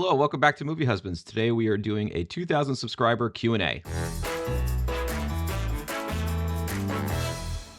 Hello, welcome back to Movie Husbands. Today we are doing a 2,000 subscriber Q&A.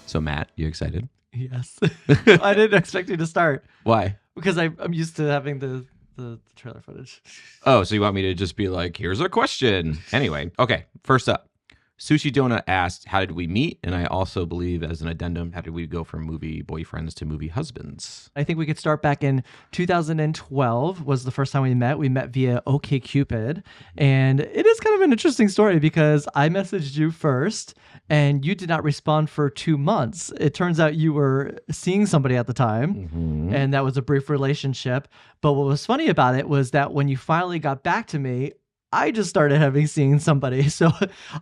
So Matt, you excited? Yes. I didn't expect you to start. Why? Because I'm used to having the trailer footage. Oh, so you want me to just be like, here's a question. Anyway, okay, first up. Sushi Donut asked, how did we meet? And I also believe, as an addendum, how did we go from movie boyfriends to movie husbands? I think we could start back in 2012 was the first time we met. We met via OkCupid. And it is kind of an interesting story because I messaged you first and you did not respond for 2 months. It turns out you were seeing somebody at the time, and that was a brief relationship. But what was funny about it was that when you finally got back to me, I just started seeing somebody. So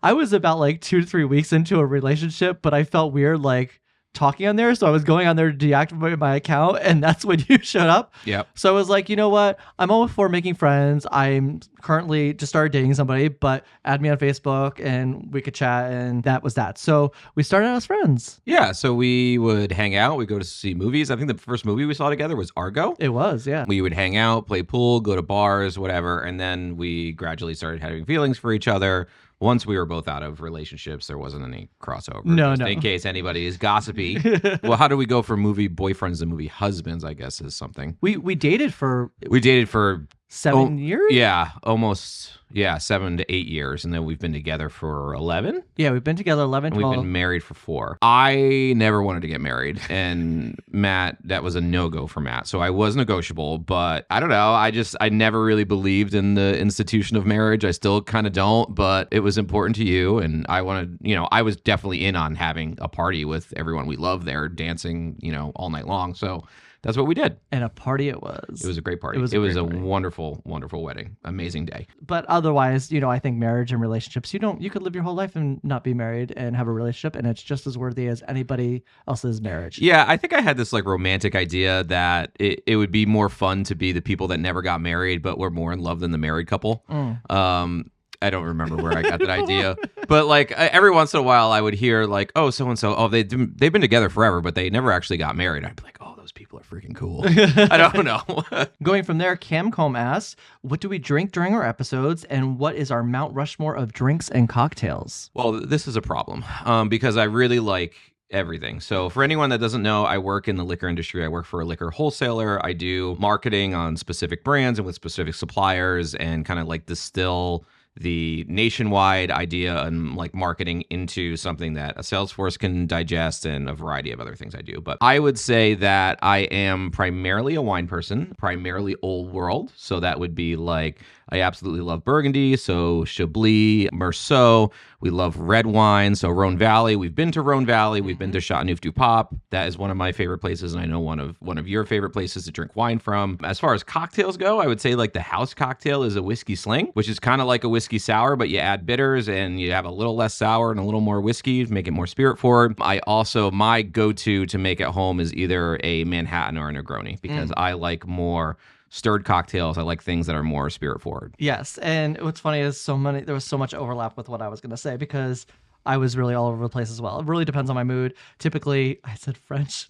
I was about like 2 to 3 weeks into a relationship, but I felt weird like talking on there. So I was going on there to deactivate my account, and that's when you showed up. Yep. So I was like, you know what? I'm all for making friends. I'm currently just started dating somebody, but add me on Facebook and we could chat, and that was that. So we started out as friends. Yeah, so we would hang out. We'd go to see movies. I think the first movie we saw together was Argo. It was, yeah. We would hang out, play pool, go to bars, whatever. And then we gradually started having feelings for each other. Once we were both out of relationships, there wasn't any crossover. No. In case anybody is gossipy. Well, how do we go from movie boyfriends to movie husbands, I guess, is something. We dated for... We dated for... 7 years? Yeah, almost... Yeah, 7 to 8 years. And then we've been together for 11. Yeah, we've been together 11, 12. We've been married for 4. I never wanted to get married. And Matt, that was a no-go for Matt. So I was negotiable. But I don't know. I never really believed in the institution of marriage. I still kind of don't. But it was important to you. And I wanted, I was definitely in on having a party with everyone we love there, dancing, all night long. So that's what we did. And a party it was. It was a great party. It was a wonderful, wonderful wedding. Amazing day. But otherwise, I think marriage and relationships, you could live your whole life and not be married and have a relationship, and it's just as worthy as anybody else's marriage. Yeah, I think I had this like romantic idea that it would be more fun to be the people that never got married but were more in love than the married couple. I don't remember where I got that idea, but like every once in a while I would hear like, oh, so-and-so, they've been together forever, but they never actually got married. I'd be like, oh, those people are freaking cool. I don't know. Going from there, Camcom asks, what do we drink during our episodes, and what is our Mount Rushmore of drinks and cocktails? Well, this is a problem because I really like everything. So for anyone that doesn't know, I work in the liquor industry. I work for a liquor wholesaler. I do marketing on specific brands and with specific suppliers and kind of like distill the nationwide idea and like marketing into something that a sales force can digest and a variety of other things I do. But I would say that I am primarily a wine person, primarily old world. So that would be like, I absolutely love Burgundy. So Chablis, Meursault. We love red wine. So Rhone Valley. We've been to Rhone Valley. We've been to Chateauneuf-du-Pape. That is one of my favorite places. And I know one of your favorite places to drink wine from. As far as cocktails go, I would say like the house cocktail is a whiskey sling, which is kind of like a whiskey sour, but you add bitters and you have a little less sour and a little more whiskey to make it more spirit forward. My go-to to make at home is either a Manhattan or a Negroni because I like more stirred cocktails. I like things that are more spirit forward. Yes, and what's funny is there was so much overlap with what I was going to say because I was really all over the place as well. It really depends on my mood. Typically, I said French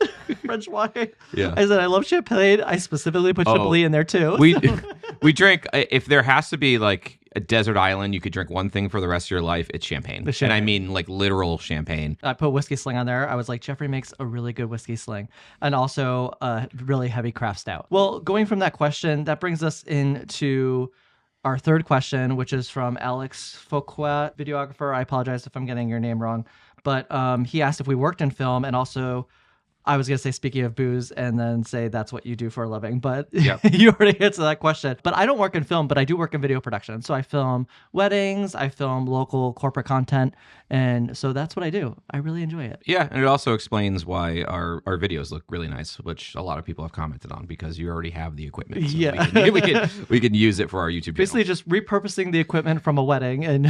wine. Yeah. I said I love champagne. I specifically put Chablis in there too. We drink, if there has to be like a desert island, you could drink one thing for the rest of your life, it's champagne. And I mean like literal champagne. I put whiskey sling on there. I was like, Jeffrey makes a really good whiskey sling. And also a really heavy craft stout. Well, going from that question, that brings us into our third question, which is from Alex Foucault, videographer. I apologize if I'm getting your name wrong. But he asked if we worked in film, and also I was going to say, speaking of booze, and then say that's what you do for a living. But yep. You already answered that question. But I don't work in film, but I do work in video production. So I film weddings, I film local corporate content. And so that's what I do. I really enjoy it. Yeah, and it also explains why our videos look really nice, which a lot of people have commented on because you already have the equipment. So yeah. we can use it for our YouTube channel. Basically just repurposing the equipment from a wedding and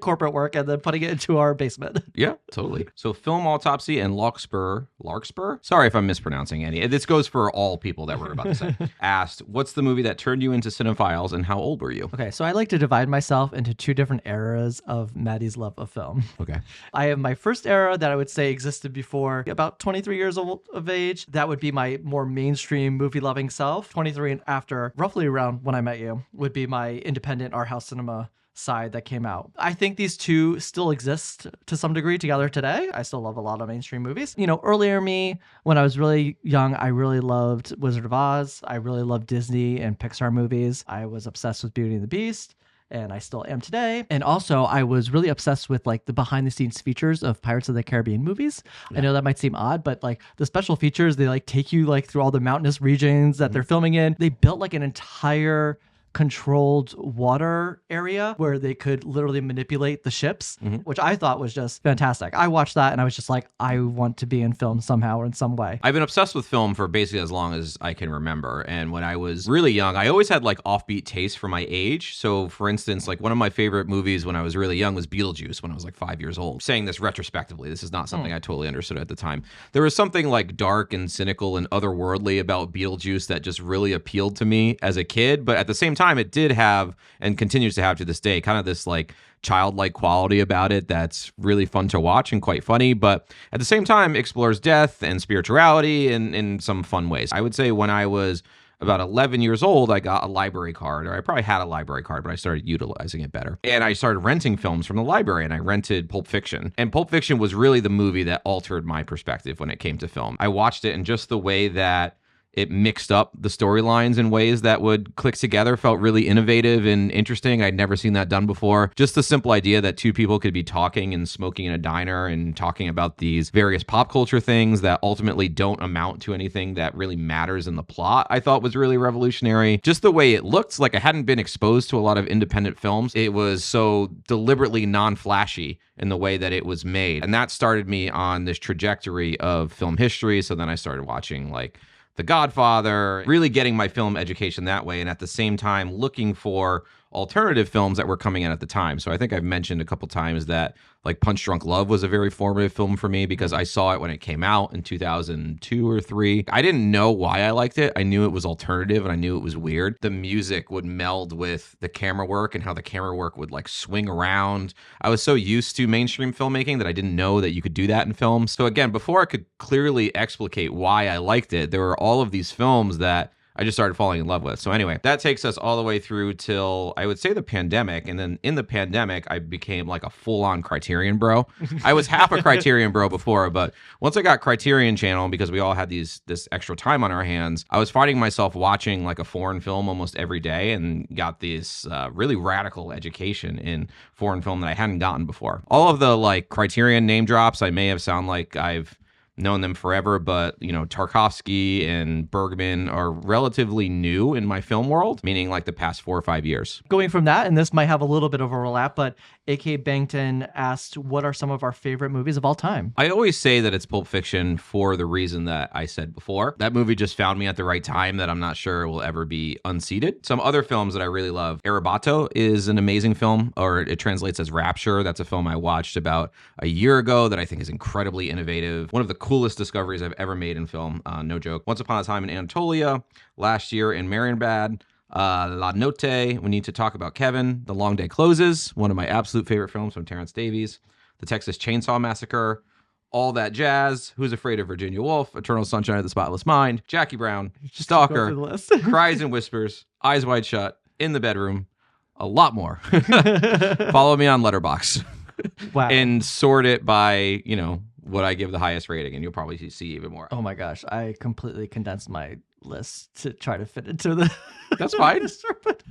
corporate work and then putting it into our basement. Yeah, totally. So Film Autopsy and Larkspur Forsberg, sorry if I'm mispronouncing any. This goes for all people that we're about to say, asked, what's the movie that turned you into cinephiles and how old were you? Okay, so I like to divide myself into two different eras of Maddie's love of film. Okay. I have my first era that I would say existed before about 23 years old of age. That would be my more mainstream movie loving self. 23 and after, roughly around when I met you, would be my independent art house cinema side that came out. I think these two still exist to some degree together today. I still love a lot of mainstream movies. You know, earlier me, when I was really young, I really loved Wizard of Oz. I really loved Disney and Pixar movies. I was obsessed with Beauty and the Beast, and I still am today. And also, I was really obsessed with like the behind the scenes features of Pirates of the Caribbean movies. Yeah. I know that might seem odd, but like the special features, they like take you like through all the mountainous regions that they're filming in. They built like an entire controlled water area where they could literally manipulate the ships, which I thought was just fantastic. I watched that and I was just like, I want to be in film somehow or in some way. I've been obsessed with film for basically as long as I can remember. And when I was really young, I always had like offbeat taste for my age. So for instance, like one of my favorite movies when I was really young was Beetlejuice when I was like 5 years old. Saying this retrospectively, this is not something I totally understood at the time. There was something like dark and cynical and otherworldly about Beetlejuice that just really appealed to me as a kid. But at the same time, it did have and continues to have to this day kind of this like childlike quality about it that's really fun to watch and quite funny, but at the same time explores death and spirituality in some fun ways. I would say when I was about 11 years old, I got a library card, or I probably had a library card, but I started utilizing it better. And I started renting films from the library, and I rented Pulp Fiction. And Pulp Fiction was really the movie that altered my perspective when it came to film. I watched it, and just the way that it mixed up the storylines in ways that would click together felt really innovative and interesting. I'd never seen that done before. Just the simple idea that two people could be talking and smoking in a diner and talking about these various pop culture things that ultimately don't amount to anything that really matters in the plot, I thought was really revolutionary. Just the way it looked, like I hadn't been exposed to a lot of independent films. It was so deliberately non-flashy in the way that it was made. And that started me on this trajectory of film history. So then I started watching like The Godfather, really getting my film education that way, and at the same time looking for alternative films that were coming in at the time. So I think I've mentioned a couple times that like Punch Drunk Love was a very formative film for me because I saw it when it came out in 2002 or 3. I didn't know why I liked it. I knew it was alternative and I knew it was weird. The music would meld with the camera work and how the camera work would like swing around. I was so used to mainstream filmmaking that I didn't know that you could do that in films. So again, before I could clearly explicate why I liked it, there were all of these films that I just started falling in love with. So anyway, that takes us all the way through till I would say the pandemic. And then in the pandemic, I became like a full-on Criterion bro. I was half a Criterion bro before, but once I got Criterion Channel, because we all had this extra time on our hands, I was finding myself watching like a foreign film almost every day and got this really radical education in foreign film that I hadn't gotten before. All of the like Criterion name drops, I may have sound like I've known them forever, but you know, Tarkovsky and Bergman are relatively new in my film world, meaning like the past 4 or 5 years. Going from that, and this might have a little bit of overlap, but AK Bangton asked, what are some of our favorite movies of all time? I always say that it's Pulp Fiction for the reason that I said before. That movie just found me at the right time that I'm not sure will ever be unseated. Some other films that I really love. Arabato is an amazing film, or it translates as Rapture. That's a film I watched about a year ago that I think is incredibly innovative. One of the coolest discoveries I've ever made in film, no joke. Once Upon a Time in Anatolia, last year in Marienbad, La Notte, We Need to Talk About Kevin, The Long Day Closes, one of my absolute favorite films from Terrence Davies, The Texas Chainsaw Massacre, All That Jazz, Who's Afraid of Virginia Woolf, Eternal Sunshine of the Spotless Mind, Jackie Brown, Stalker, Cries and Whispers, Eyes Wide Shut, In the Bedroom, a lot more. Follow me on Letterboxd. Wow. And sort it by, you know, what I give the highest rating, and you'll probably see even more. Oh my gosh, I completely condensed my list to try to fit into the... That's fine.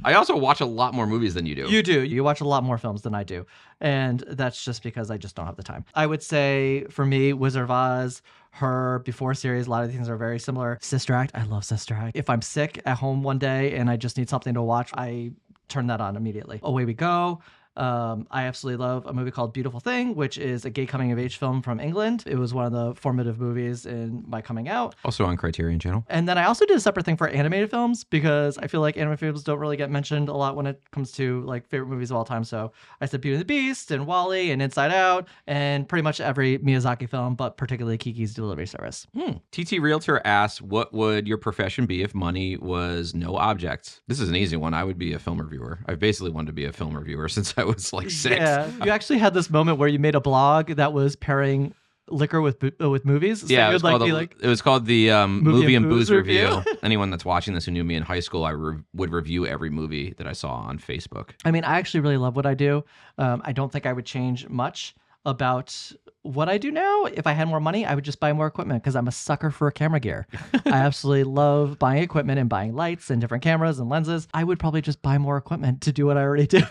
I also watch a lot more movies than you do. You do. You watch a lot more films than I do. And that's just because I just don't have the time. I would say, for me, Wizard of Oz, Her, Before series, a lot of things are very similar. Sister Act, I love Sister Act. If I'm sick at home one day and I just need something to watch, I turn that on immediately. Away We Go. I absolutely love a movie called Beautiful Thing, which is a gay coming of age film from England. It was one of the formative movies in my coming out. Also on Criterion Channel. And then I also did a separate thing for animated films because I feel like animated films don't really get mentioned a lot when it comes to like favorite movies of all time. So I said Beauty and the Beast and WALL-E and Inside Out and pretty much every Miyazaki film, but particularly Kiki's Delivery Service. TT Realtor asks, what would your profession be if money was no object? This is an easy one. I would be a film reviewer. I've basically wanted to be a film reviewer since I was like 6. Yeah, you actually had this moment where you made a blog that was pairing liquor with movies. So Yeah, it was called the Movie and Booze Review. Review. Anyone that's watching this who knew me in high school, I would review every movie that I saw on Facebook. I mean, I actually really love what I do. I don't think I would change much about what I do now. If I had more money, I would just buy more equipment because I'm a sucker for camera gear. I absolutely love buying equipment and buying lights and different cameras and lenses. I would probably just buy more equipment to do what I already do.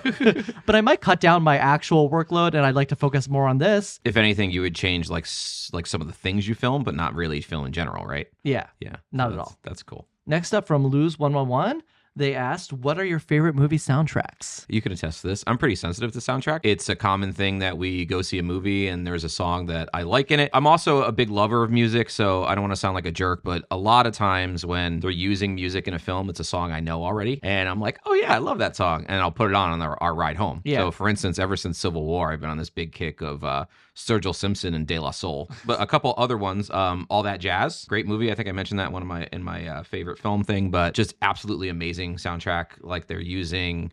But I might cut down my actual workload and I'd like to focus more on this. If anything, you would change like some of the things you film, but not really film in general, right? Yeah. Yeah. Not So at all. That's cool. Next up from Lose111, they asked, what are your favorite movie soundtracks? You can attest to this. I'm pretty sensitive to soundtrack. It's a common thing that we go see a movie and there's a song that I like in it. I'm also a big lover of music, so I don't want to sound like a jerk, but a lot of times when they're using music in a film, it's a song I know already. And I'm like, oh yeah, I love that song. And I'll put it on our ride home. Yeah. So for instance, ever since Civil War, I've been on this big kick of Sturgill Simpson and De La Soul. But a couple other ones, All That Jazz, great movie. I think I mentioned that in my favorite film thing, but just absolutely amazing soundtrack. Like they're using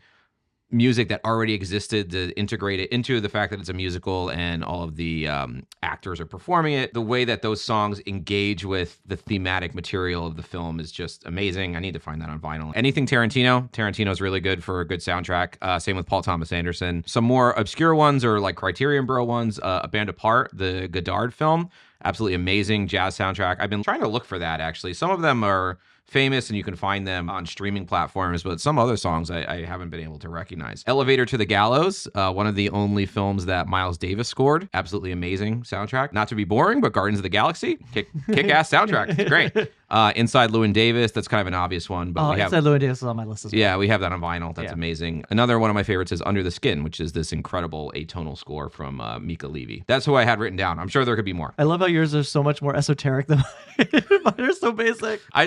music that already existed to integrate it into the fact that it's a musical and all of the actors are performing it. The way that those songs engage with the thematic material of the film is just amazing. I need to find that on vinyl. Anything Tarantino's really good for a good soundtrack. Same with Paul Thomas Anderson. Some more obscure ones or like Criterion Bro ones, A Band Apart, the Godard film. Absolutely amazing jazz soundtrack. I've been trying to look for that actually. Some of them are famous and you can find them on streaming platforms, but some other songs I haven't been able to recognize. Elevator to the Gallows, one of the only films that Miles Davis scored. Absolutely amazing soundtrack. Not to be boring, but Guardians of the Galaxy, kick-ass soundtrack. It's great. Inside Llewyn Davis, that's kind of an obvious one. But Inside Llewyn Davis is on my list as well. Yeah, we have that on vinyl. That's amazing. Another one of my favorites is Under the Skin, which is this incredible atonal score from Mika Levy. That's who I had written down. I'm sure there could be more. I love how yours are so much more esoteric than mine. Mine are so basic. I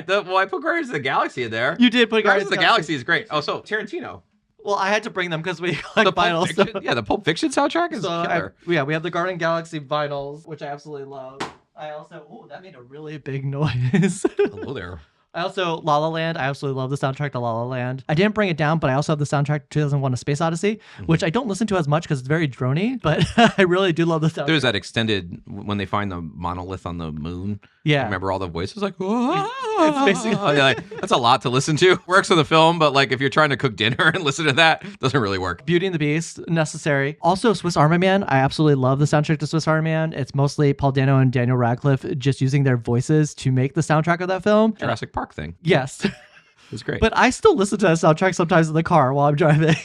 put Guardians of the Galaxy in there. You did put Guardians of the Galaxy is great. Oh, so Tarantino. Well, I had to bring them because we like vinyls. Yeah, the Pulp Fiction soundtrack is killer. We have the Guardian Galaxy vinyls, which I absolutely love. I also, that made a really big noise. Hello there. I also, La La Land, I absolutely love the soundtrack to La La Land. I didn't bring it down, but I also have the soundtrack to 2001 A Space Odyssey, which I don't listen to as much because it's very drony, but I really do love the soundtrack. There's that extended, when they find the monolith on the moon. Yeah. Remember all the voices like, it's basically that's a lot to listen to. Works for the film, but like if you're trying to cook dinner and listen to that, doesn't really work. Beauty and the Beast, necessary. Also, Swiss Army Man. I absolutely love the soundtrack to Swiss Army Man. It's mostly Paul Dano and Daniel Radcliffe just using their voices to make the soundtrack of that film. Jurassic Park thing. Yes. It was great. But I still listen to that soundtrack sometimes in the car while I'm driving.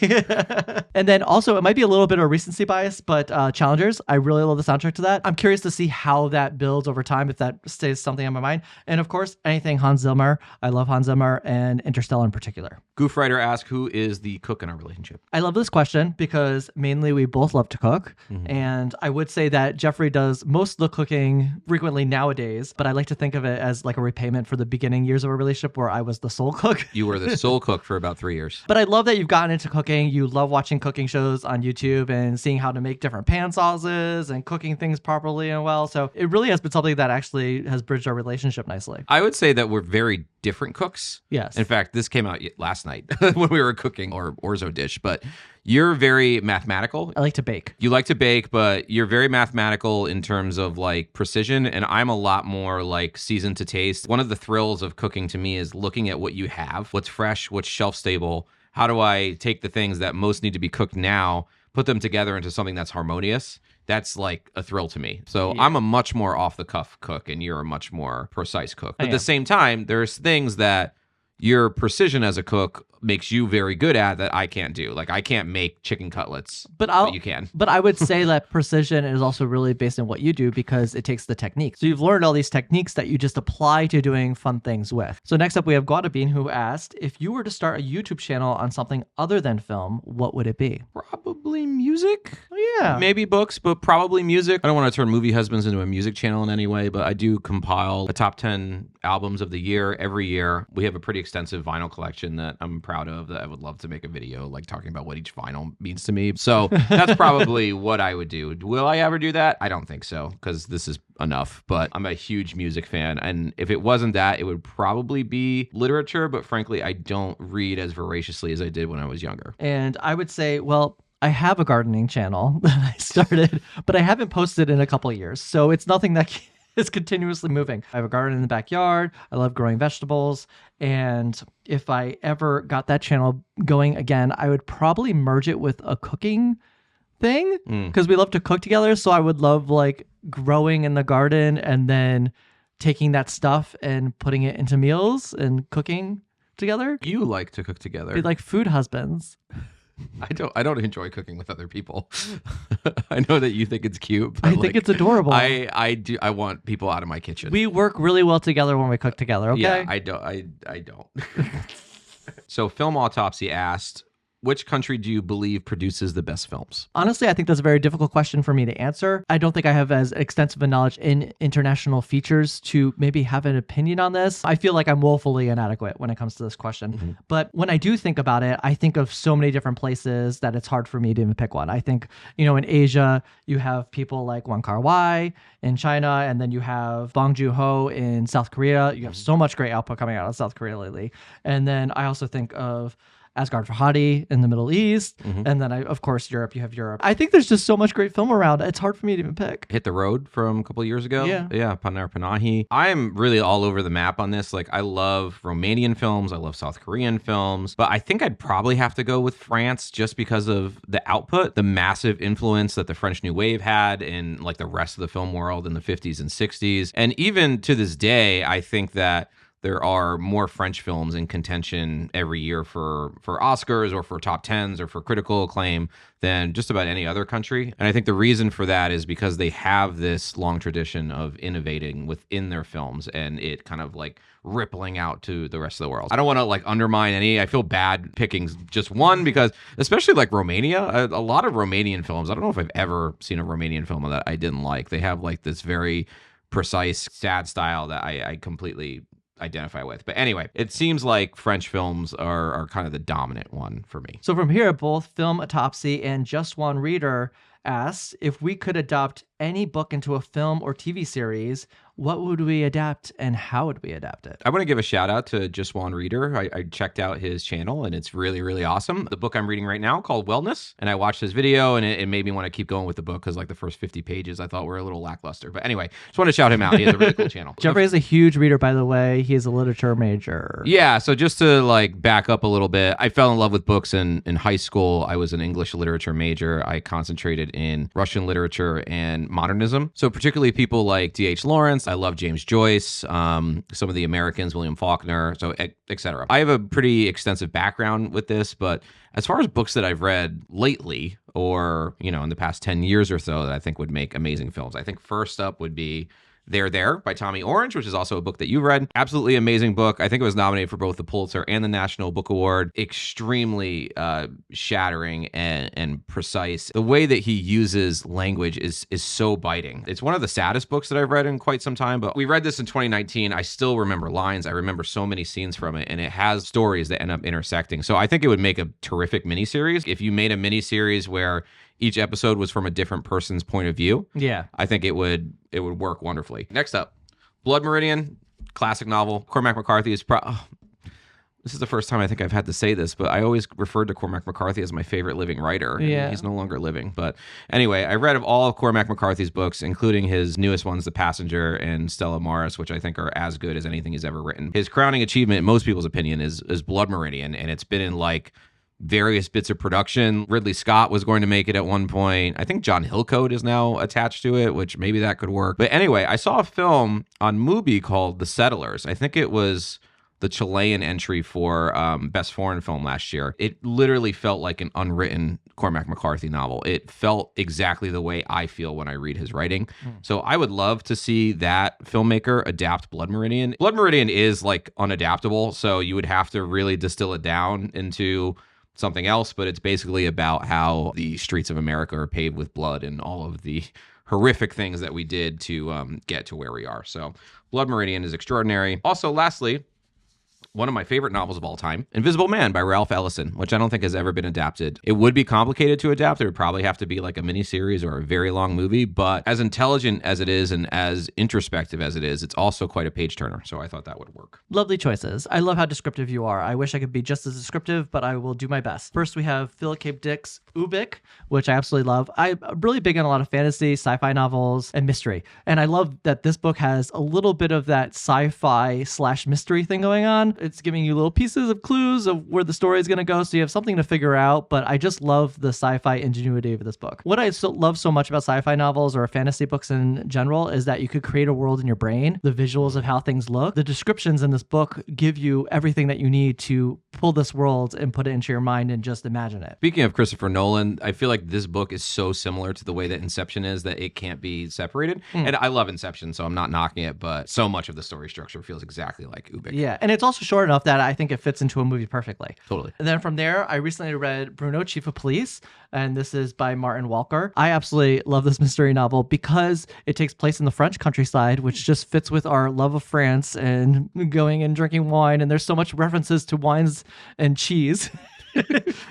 And then also, it might be a little bit of recency bias, but Challengers, I really love the soundtrack to that. I'm curious to see how that builds over time, if that stays something on my mind. And of course, anything Hans Zimmer. I love Hans Zimmer and Interstellar in particular. Goof Rider asks, who is the cook in our relationship? I love this question because mainly we both love to cook. And I would say that Jeffrey does most of the cooking frequently nowadays, but I like to think of it as like a repayment for the beginning years of a relationship where I was the sole cook. You were the sole cook for about 3 years. But I love that you've gotten into cooking. You love watching cooking shows on YouTube and seeing how to make different pan sauces and cooking things properly and well. So it really has been something that actually has bridged our relationship nicely. I would say that we're very different cooks. Yes. In fact, this came out last night when we were cooking our orzo dish, but you're very mathematical. I like to bake. You like to bake, but you're very mathematical in terms of like precision, and I'm a lot more like seasoned to taste. One of the thrills of cooking to me is looking at what you have, what's fresh, what's shelf stable. How do I take the things that most need to be cooked now, put them together into something that's harmonious? That's like a thrill to me. So I'm a much more off the cuff cook and you're a much more precise cook. But at the same time, there's things that your precision as a cook makes you very good at that I can't do. Like I can't make chicken cutlets, but you can. But I would say that precision is also really based on what you do because it takes the technique. So you've learned all these techniques that you just apply to doing fun things with. So next up, we have Guadabine, who asked, if you were to start a YouTube channel on something other than film, what would it be? Probably music. Yeah. Maybe books, but probably music. I don't want to turn Movie Husbands into a music channel in any way, but I do compile a top 10 albums of the year every year. We have a pretty extensive vinyl collection that I'm proud of, that I would love to make a video like talking about what each vinyl means to me. So that's probably what I would do. Will I ever do that? I don't think so, because this is enough, but I'm a huge music fan. And if it wasn't that, it would probably be literature. But frankly, I don't read as voraciously as I did when I was younger. And I would say, well, I have a gardening channel that I started, but I haven't posted in a couple of years. So it's nothing that is continuously moving. I have a garden in the backyard. I love growing vegetables. And if I ever got that channel going again, I would probably merge it with a cooking thing because we love to cook together. So I would love like growing in the garden and then taking that stuff and putting it into meals and cooking together. You like to cook together. Be like food husbands. I don't enjoy cooking with other people. I know that you think it's cute, but I think it's adorable. I do. I want people out of my kitchen. We work really well together when we cook together, okay? Yeah, I don't. So Film Autopsy asked, which country do you believe produces the best films? Honestly, I think that's a very difficult question for me to answer. I don't think I have as extensive a knowledge in international features to maybe have an opinion on this. I feel like I'm woefully inadequate when it comes to this question. Mm-hmm. But when I do think about it, I think of so many different places that it's hard for me to even pick one. I think, in Asia, you have people like Wong Kar-wai in China, and then you have Bong Joon-ho in South Korea. You have so much great output coming out of South Korea lately. And then I also think of Asghar Farhadi in the Middle East. Mm-hmm. And then, of course, Europe. You have Europe. I think there's just so much great film around. It's hard for me to even pick. Hit the Road from a couple of years ago. Yeah. Panar Panahi. I'm really all over the map on this. Like, I love Romanian films. I love South Korean films. But I think I'd probably have to go with France just because of the output, the massive influence that the French New Wave had in, like, the rest of the film world in the 50s and 60s. And even to this day, I think that there are more French films in contention every year for Oscars or for top 10s or for critical acclaim than just about any other country. And I think the reason for that is because they have this long tradition of innovating within their films and it kind of like rippling out to the rest of the world. I don't want to like undermine any. I feel bad picking just one because especially like Romania, a lot of Romanian films, I don't know if I've ever seen a Romanian film that I didn't like. They have like this very precise, sad style that I completely identify with. But anyway, it seems like French films are kind of the dominant one for me. So from here, both Film Autopsy and Just One Reader asks, if we could adopt any book into a film or TV series, what would we adapt and how would we adapt it? I want to give a shout out to Just One Reader. I checked out his channel and it's really, really awesome. The book I'm reading right now called Wellness, and I watched his video and it made me want to keep going with the book because like the first 50 pages I thought were a little lackluster. But anyway, just want to shout him out. He has a really cool channel. Jeffrey is a huge reader, by the way. He is a literature major. Yeah, so just to like back up a little bit, I fell in love with books in high school. I was an English literature major. I concentrated in Russian literature and modernism. So particularly people like D.H. Lawrence. I love James Joyce, some of the Americans, William Faulkner, so etc. I have a pretty extensive background with this, but as far as books that I've read lately or, in the past 10 years or so that I think would make amazing films, I think first up would be There There by Tommy Orange, which is also a book that you read. Absolutely amazing book. I think it was nominated for both the Pulitzer and the National Book Award. Extremely shattering and precise. The way that he uses language is so biting. It's one of the saddest books that I've read in quite some time, but we read this in 2019. I still remember lines. I remember so many scenes from it, and it has stories that end up intersecting. So I think it would make a terrific miniseries. If you made a miniseries where each episode was from a different person's point of view, yeah, I think it would work wonderfully. Next up, Blood Meridian, classic novel. Cormac McCarthy is this is the first time I think I've had to say this, but I always referred to Cormac McCarthy as my favorite living writer. Yeah. He's no longer living. But anyway, I read of all of Cormac McCarthy's books, including his newest ones, The Passenger and Stella Maris, which I think are as good as anything he's ever written. His crowning achievement, in most people's opinion, is Blood Meridian, and it's been in like various bits of production. Ridley Scott was going to make it at one point. I think John Hillcoat is now attached to it, which maybe that could work. But anyway, I saw a film on Mubi called The Settlers. I think it was the Chilean entry for Best Foreign Film last year. It literally felt like an unwritten Cormac McCarthy novel. It felt exactly the way I feel when I read his writing. So I would love to see that filmmaker adapt Blood Meridian. Blood Meridian is like unadaptable, so you would have to really distill it down into something else, but it's basically about how the streets of America are paved with blood and all of the horrific things that we did to get to where we are. So Blood Meridian is extraordinary. Also, lastly, one of my favorite novels of all time, Invisible Man by Ralph Ellison, which I don't think has ever been adapted. It would be complicated to adapt. It would probably have to be like a miniseries or a very long movie, but as intelligent as it is and as introspective as it is, it's also quite a page turner. So I thought that would work. Lovely choices. I love how descriptive you are. I wish I could be just as descriptive, but I will do my best. First, we have Philip K. Dick's Ubik, which I absolutely love. I'm really big on a lot of fantasy, sci-fi novels, and mystery. And I love that this book has a little bit of that sci-fi / mystery thing going on. It's giving you little pieces of clues of where the story is going to go, so you have something to figure out. But I just love the sci-fi ingenuity of this book. What I love so much about sci-fi novels or fantasy books in general is that you could create a world in your brain, the visuals of how things look. The descriptions in this book give you everything that you need to pull this world and put it into your mind and just imagine it. Speaking of Christopher Nolan, I feel like this book is so similar to the way that Inception is that it can't be separated. And I love Inception, so I'm not knocking it, but so much of the story structure feels exactly like Ubik. Yeah, and it's also short enough that I think it fits into a movie perfectly. Totally. And then from there, I recently read Bruno, Chief of Police, and this is by Martin Walker. I absolutely love this mystery novel because it takes place in the French countryside, which just fits with our love of France and going and drinking wine, and there's so much references to wines and cheese.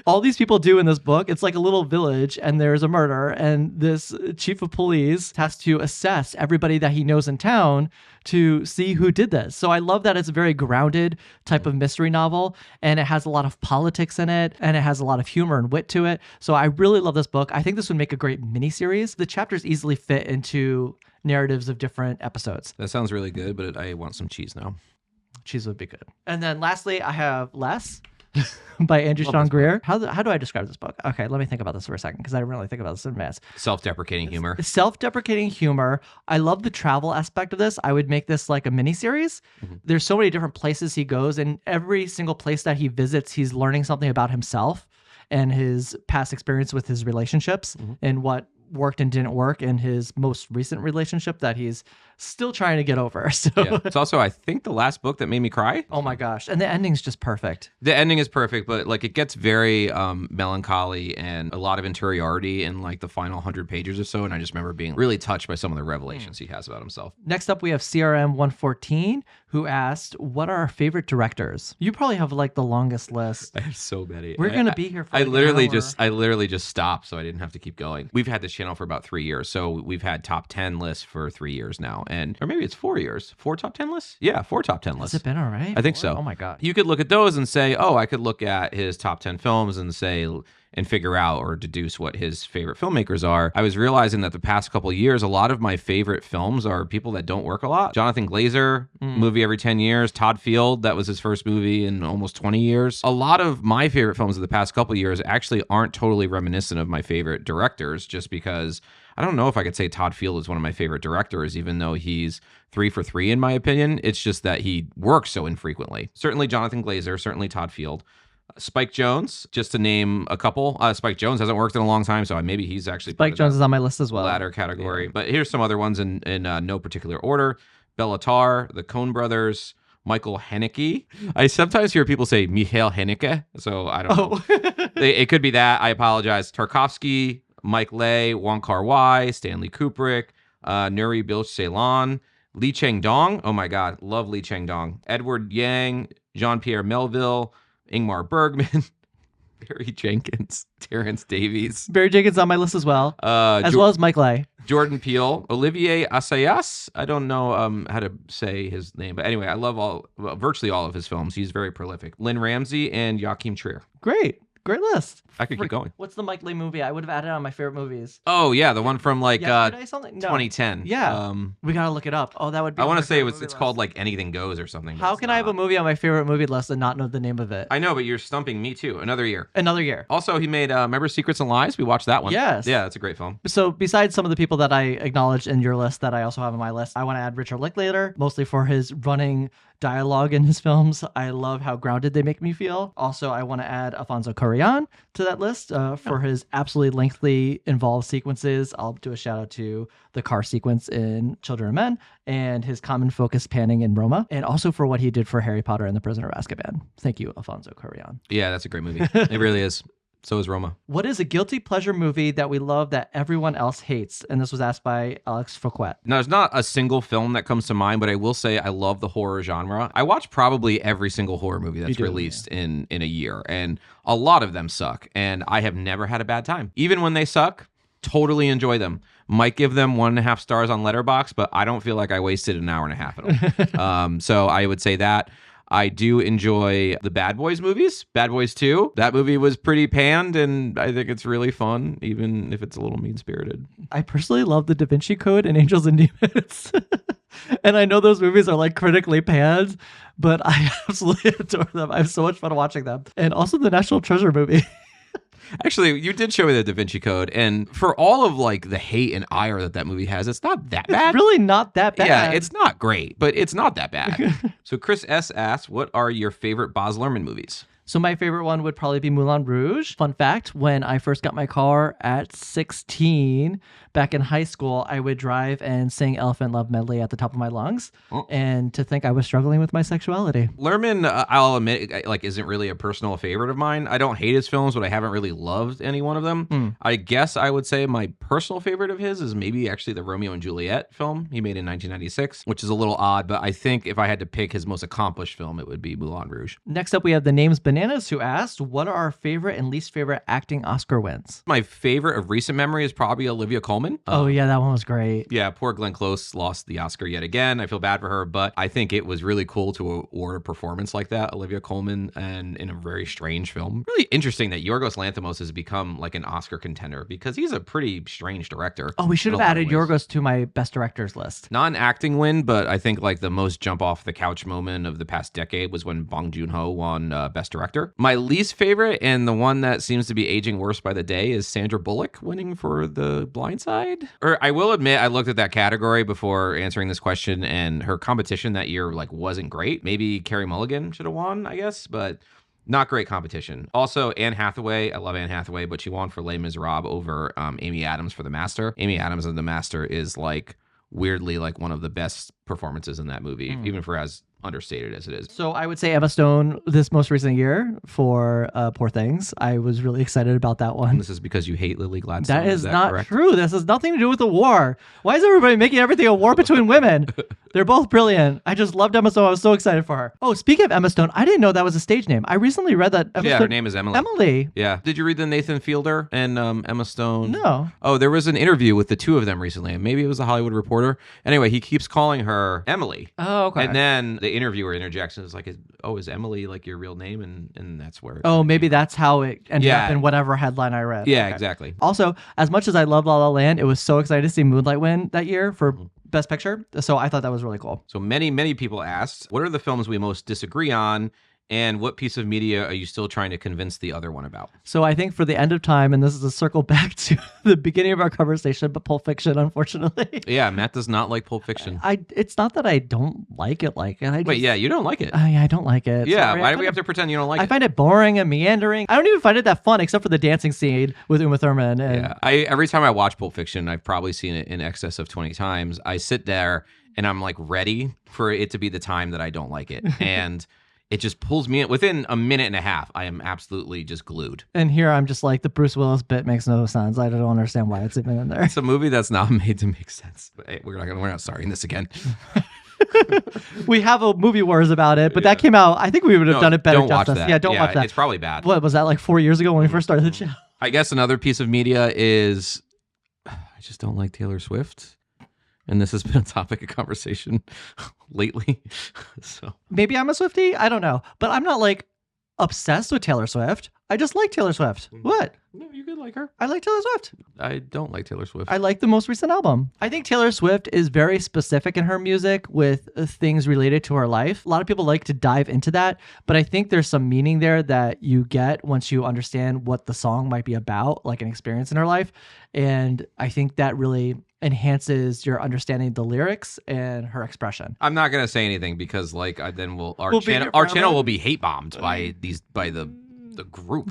All these people do in this book, it's like a little village and there's a murder, and this chief of police has to assess everybody that he knows in town to see who did this. So I love that it's a very grounded type of mystery novel, and it has a lot of politics in it, and it has a lot of humor and wit to it. So I really love this book. I think this would make a great miniseries. The chapters easily fit into narratives of different episodes. That sounds really good, but I want some cheese now. Cheese would be good. And then lastly, I have Less by Andrew Sean Greer. How do I describe this book? Okay, let me think about this for a second because I didn't really think about this in advance. Self-deprecating humor. Self-deprecating humor. I love the travel aspect of this. I would make this like a miniseries. There's so many different places he goes, and every single place that he visits, he's learning something about himself and his past experience with his relationships and what worked and didn't work in his most recent relationship that he's still trying to get over. So Yeah. It's also, I think, the last book that made me cry. oh my gosh. And the ending's just perfect. The ending is perfect, but like it gets very melancholy and a lot of interiority in like the final 100 pages or so. And I just remember being really touched by some of the revelations he has about himself. Next up, we have CRM 114, who asked, what are our favorite directors? You probably have like the longest list. I have so many. We're going to be here for I like literally an hour. I literally just stopped so I didn't have to keep going. We've had this channel for about 3 years. So we've had top 10 lists for 3 years now. Or maybe it's 4 years. 4 top 10 lists? Yeah, 4 top 10 lists. Has it been all right? I think so. Oh my God. You could look at those and say, oh, I could look at his top 10 films and say, and figure out or deduce what his favorite filmmakers are. I was realizing that the past couple of years, a lot of my favorite films are people that don't work a lot. Jonathan Glazer, movie every 10 years. Todd Field, that was his first movie in almost 20 years. A lot of my favorite films of the past couple of years actually aren't totally reminiscent of my favorite directors, just because I don't know if I could say Todd Field is one of my favorite directors, even though he's 3 for 3 in my opinion. It's just that he works so infrequently. Certainly Jonathan Glazer, certainly Todd Field. Spike Jonze, just to name a couple. Spike Jonze hasn't worked in a long time, so maybe he's actually Spike Jonze is on my list as well. Latter category. Yeah. But here's some other ones in no particular order. Bellatar, the Coen Brothers, Michael Haneke. I sometimes hear people say Michael Haneke, so I don't know. It could be that. I apologize. Tarkovsky, Mike Leigh, Wong Kar-wai, Stanley Kubrick, Nuri Bilge Ceylan, Lee Chang-dong. Oh my God, love Lee Chang-dong. Edward Yang, Jean-Pierre Melville, Ingmar Bergman, Barry Jenkins, Terrence Davies. Barry Jenkins on my list as well. As well as Mike Leigh. Jordan Peele, Olivier Assayas. I don't know how to say his name, but anyway, I love virtually all of his films. He's very prolific. Lynn Ramsey and Joachim Trier. Great list. I could keep going. What's the Mike Leigh movie? I would have added on my favorite movies. Oh yeah, the one from like something? No. 2010. Yeah, we gotta look it up. Oh, that would be. I want to say it's called like Anything Goes or something. How can I have a movie on my favorite movie list and not know the name of it? I know, but you're stumping me too. Another year. Also, he made remember Secrets and Lies? We watched that one. Yes. Yeah, that's a great film. So besides some of the people that I acknowledged in your list that I also have on my list, I want to add Richard Linklater, mostly for his running dialogue in his films. I love how grounded they make me feel. Also, I want to add Alfonso Cuarón to that list for his absolutely lengthy, involved sequences. I'll do a shout out to the car sequence in Children of Men and his common focus panning in Roma, and also for what he did for Harry Potter and the Prisoner of Azkaban. Thank you, Alfonso Cuarón. Yeah, that's a great movie. It really is. So is Roma. What is a guilty pleasure movie that we love that everyone else hates? And this was asked by Alex Fouquet. Now, there's not a single film that comes to mind, but I will say I love the horror genre. I watch probably every single horror movie that's released in a year, and a lot of them suck, and I have never had a bad time. Even when they suck, totally enjoy them. Might give them 1.5 stars on Letterboxd, but I don't feel like I wasted an hour and a half at all. So I would say that. I do enjoy the Bad Boys movies. Bad Boys 2. That movie was pretty panned, and I think it's really fun, even if it's a little mean-spirited. I personally love the Da Vinci Code and Angels and Demons. And I know those movies are like critically panned, but I absolutely adore them. I have so much fun watching them. And also the National Treasure movie. Actually, you did show me the Da Vinci Code, and for all of like the hate and ire that movie has, it's not that bad. It's really not that bad. Yeah, it's not great, but it's not that bad. So Chris S. asks, what are your favorite Baz Luhrmann movies? So my favorite one would probably be Moulin Rouge. Fun fact, when I first got my car at 16, back in high school, I would drive and sing Elephant Love Medley at the top of my lungs. And to think I was struggling with my sexuality. Luhrmann, I'll admit, like, isn't really a personal favorite of mine. I don't hate his films, but I haven't really loved any one of them. I guess I would say my personal favorite of his is maybe actually the Romeo and Juliet film he made in 1996, which is a little odd, but I think if I had to pick his most accomplished film, it would be Moulin Rouge. Next up, we have the Names Bananas, who asked, what are our favorite and least favorite acting Oscar wins? My favorite of recent memory is probably Olivia Colman. Oh, yeah, that one was great. Yeah, poor Glenn Close lost the Oscar yet again. I feel bad for her, but I think it was really cool to award a performance like that, Olivia Colman, and in a very strange film. Really interesting that Yorgos Lanthimos has become like an Oscar contender because he's a pretty strange director. Oh, we should have added Yorgos to my best directors list. Not an acting win, but I think like the most jump off the couch moment of the past decade was when Bong Joon-ho won Best Director. My least favorite, and the one that seems to be aging worse by the day, is Sandra Bullock winning for The Blind Side. Or I will admit, I looked at that category before answering this question, and her competition that year like wasn't great. Maybe Carey Mulligan should have won, I guess, but not great competition. Also, Anne Hathaway. I love Anne Hathaway, but she won for Les Miserables over Amy Adams for The Master. Amy Adams in The Master is like weirdly like one of the best performances in that movie, even for as understated as it is. So I would say Emma Stone this most recent year for Poor Things. I was really excited about that one. And this is because you hate Lily Gladstone. That is not correct? true. This has nothing to do with the war. Why is everybody making everything a war between women? They're both brilliant. I just loved Emma Stone. I was so excited for her. Oh, speaking of Emma Stone, I didn't know that was a stage name. I recently read that Emma Stone, her name is Emily. Emily. Yeah. Did you read the Nathan Fielder and Emma Stone? No. Oh, there was an interview with the two of them recently, and maybe it was the Hollywood Reporter. Anyway, he keeps calling her Emily. Oh, okay. And then the interviewer interjects and is like, is Emily like your real name? And that's where. Oh, maybe that's how it ended Yeah. up in whatever headline I read. Yeah, Okay. exactly. Also, as much as I love La La Land, it was so exciting to see Moonlight win that year for Best Picture. So I thought that was really cool. So many people asked, what are the films we most disagree on? And what piece of media are you still trying to convince the other one about? So I think for the end of time, and this is a circle back to the beginning of our conversation, but Pulp Fiction, unfortunately. Yeah, Matt does not like Pulp Fiction. It's not that I don't like it. I just, Wait, yeah, you don't like it. I don't like it. Yeah, Sorry. why do we have to pretend you don't like I it? find it boring and meandering. I don't even find it that fun, except for the dancing scene with Uma Thurman. And Yeah, every time I watch Pulp Fiction, I've probably seen it in excess of 20 times. I sit there and I'm like ready for it to be the time that I don't like it. And it just pulls me in. Within a minute and a half, I am absolutely just glued. And here I'm just like, the Bruce Willis bit makes no sense. I don't understand why it's even in there. It's a movie that's not made to make sense. But hey, we're not starting this again. We have a movie wars about it, but that came out. I think we would have done it better. Don't watch justice. that. Yeah, don't watch that. It's probably bad. What was that, like 4 years ago when we first started the channel? I guess another piece of media is I just don't like Taylor Swift. And this has been a topic of conversation lately. So Maybe I'm a Swiftie. I don't know, but I'm not like obsessed with Taylor Swift. I just like Taylor Swift. What? no, you could like like her? I like Taylor Swift. I don't like Taylor Swift. I like the most recent album. I think Taylor Swift is very specific in her music with things related to her life. A lot of people like to dive into that, but I think there's some meaning there that you get once you understand what the song might be about, like an experience in her life. And I think that really enhances your understanding of the lyrics and her expression. I'm not gonna say anything because like then our We'll be channel here our forever. channel will be hate bombed by the group.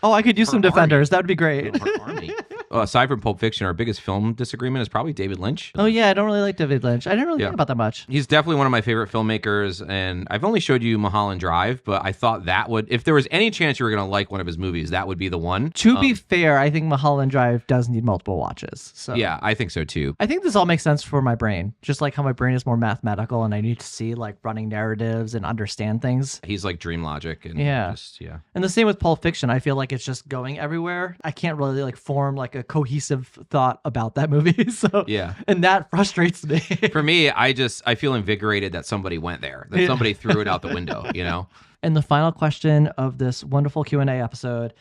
Oh, I could use her some army. defenders. That would be great. Her army. Aside from Pulp Fiction, our biggest film disagreement is probably David Lynch. Oh yeah, I don't really like David Lynch. I didn't really think about that much. He's definitely one of my favorite filmmakers, and I've only showed you Mulholland Drive, but I thought that would, if there was any chance you were going to like one of his movies, that would be the one. To be fair, I think Mulholland Drive does need multiple watches. So Yeah, I think so too. I think this all makes sense for my brain. Just like how my brain is more mathematical and I need to see like running narratives and understand things. He's like dream logic and Yeah. yeah. And the same with Pulp Fiction. I feel like it's just going everywhere. I can't really like form like a cohesive thought about that movie. So Yeah. and that frustrates me. For me, I feel invigorated that somebody went there, that somebody threw it out the window, you know? And the final question of this wonderful Q&A episode,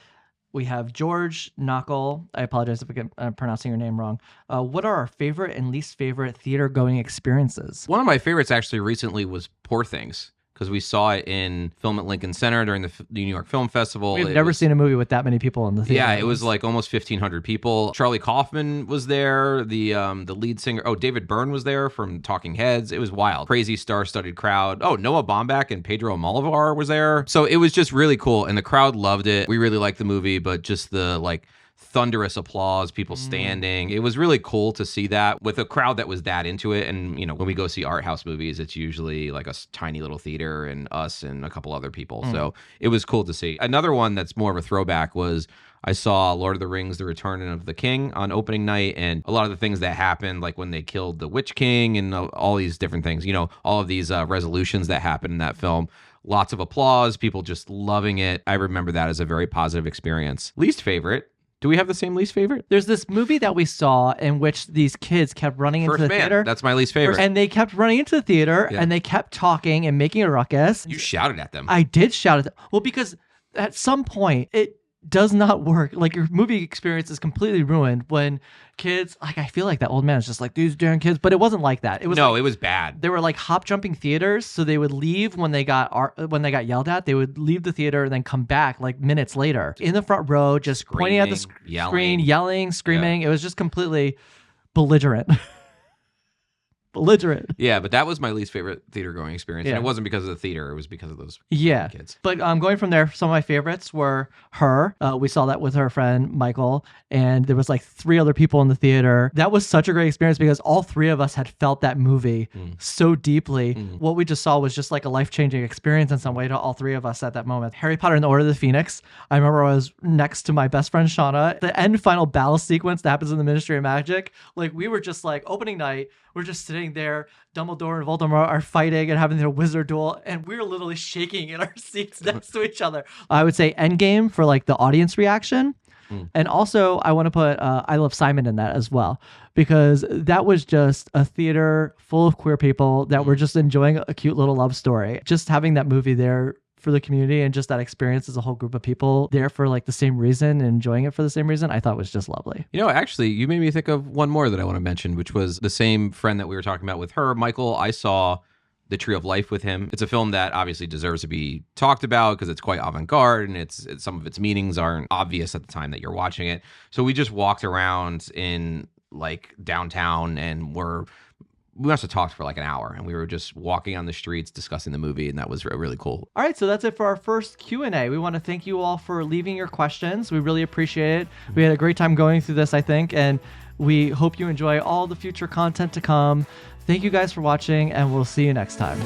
we have George Knuckle. I apologize if I'm pronouncing your name wrong. What are our favorite and least favorite theater-going experiences? One of my favorites actually recently was Poor Things, because we saw it in Film at Lincoln Center during the New York Film Festival. We've never seen a movie with that many people in the theater. Yeah, it was like almost 1,500 people. Charlie Kaufman was there. The lead singer, David Byrne was there from Talking Heads. It was wild. Crazy star-studded crowd. Oh, Noah Baumbach and Pedro Almodovar was there. So it was just really cool, and the crowd loved it. We really liked the movie, but just the like thunderous applause, people standing. It was really cool to see that with a crowd that was that into it. And, you know, when we go see art house movies, it's usually like a tiny little theater and us and a couple other people. So it was cool to see. Another one that's more of a throwback was I saw Lord of the Rings, The Return of the King on opening night, and a lot of the things that happened, like when they killed the Witch King and all these different things, you know, all of these resolutions that happened in that film. Lots of applause, people just loving it. I remember that as a very positive experience. Least favorite. Do we have the same least favorite? There's this movie that we saw in which these kids kept running into First the Man. theater. That's my least favorite. And they kept running into the theater Yeah. and they kept talking and making a ruckus. You shouted at them. I did shout at them. Well, because at some point it does not work. Like your movie experience is completely ruined when kids, like I feel like that old man is just like, these damn kids, but it wasn't like that. It was No, like, it was bad. they were like hop jumping theaters, so they would leave when they got yelled at. They would leave the theater and then come back like minutes later in the front row, just pointing at the Screaming, screen, yelling, screaming. It was just completely belligerent. Belligerent. Yeah, but that was my least favorite theater going experience. Yeah. And it wasn't because of the theater, it was because of those Yeah. kids. But going from there, some of my favorites were her. We saw that with her friend Michael, and there was like 3 other people in the theater. That was such a great experience because all 3 of us had felt that movie so deeply. What we just saw was just like a life-changing experience in some way to all 3 of us at that moment. Harry Potter and the Order of the Phoenix. I remember I was next to my best friend Shauna. The end final battle sequence that happens in the Ministry of Magic. Like we were just like opening night. We're just sitting there. Dumbledore and Voldemort are fighting and having their wizard duel, and we're literally shaking in our seats next to each other. I would say Endgame for like the audience reaction. And also, I want to put I Love Simon in that as well, because that was just a theater full of queer people that were just enjoying a cute little love story. Just having that movie there for the community and just that experience as a whole group of people there for like the same reason and enjoying it for the same reason, I thought was just lovely. You know, actually, you made me think of one more that I want to mention, which was the same friend that we were talking about with her, Michael. I saw The Tree of Life with him. It's a film that obviously deserves to be talked about because it's quite avant-garde and it's some of its meanings aren't obvious at the time that you're watching it. So we just walked around in like downtown and we must have talked for like an hour, and we were just walking on the streets discussing the movie, and that was really cool. All right, so that's it for our first Q&A. We want to thank you all for leaving your questions. We really appreciate it. We had a great time going through this, I think, and we hope you enjoy all the future content to come. Thank you guys for watching, and we'll see you next time.